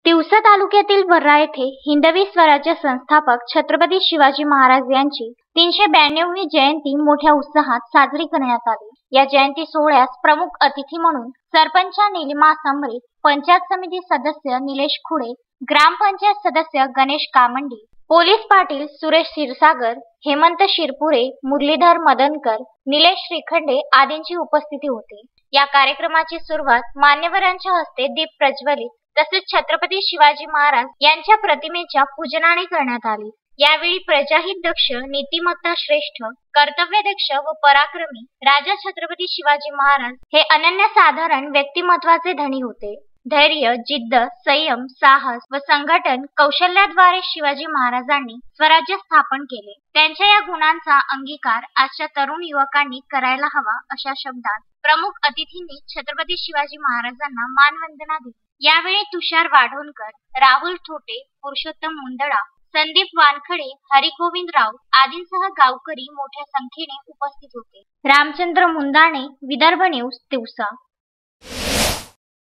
तिवसा तालुक्यातील वर्रा येथे हिंदवी स्वराज्य संस्थापक छत्रपती शिवाजी महाराज यांची 392वी जयंती मोठ्या उत्साहात साजरी करण्यात आली। या जयंती सोहळ्यास प्रमुख अतिथी म्हणून सरपंच नीलिमा समरे, पंचायत समिती सदस्य निलेश खुडे, ग्रामपंचायत सदस्य गणेश कामंडी, पोलीस पाटील सुरेश क्षीरसागर, हेमंत शिरपुरे, मुरलीधर मदनकर, निलेश श्रीखंडे आदींची उपस्थिती होती। या कार्यक्रमाची सुरुवात मान्यवरांच्या हस्ते दीप प्रज्वलित तसेच छत्रपती शिवाजी महाराज यांच्या प्रतिमेच्या पूजनाने करण्यात आली। यावेळी प्रजाहित दक्ष, नीतिमत्ता श्रेष्ठ, कर्तव्यदक्ष व पराक्रमी राजा छत्रपती शिवाजी महाराज हे अनन्यसाधारण व्यक्तिमत्वाचे धनी होते। धैर्य, जिद्द, संयम, साहस व संघटन कौशल्याद्वारे शिवाजी महाराजांनी स्वराज्य स्थापन केले। त्यांच्या या गुणांचा अंगीकार आजच्या तरुण युवकांनी करायला हवा अशा शब्दात प्रमुख अतिथींनी छत्रपती शिवाजी महाराजांना मानवंदना दिली। यावेळी तुषार वाढोणकर, राहुल ठोटे, पुरुषोत्तम मुंदडा, संदीप वानखडे, हरिगोविंद राऊत आदींसह गावकरी मोठ्या संख्येने उपस्थित होते। रामचंद्र मुंदाणे, विदर्भ न्यूज, तिवसा।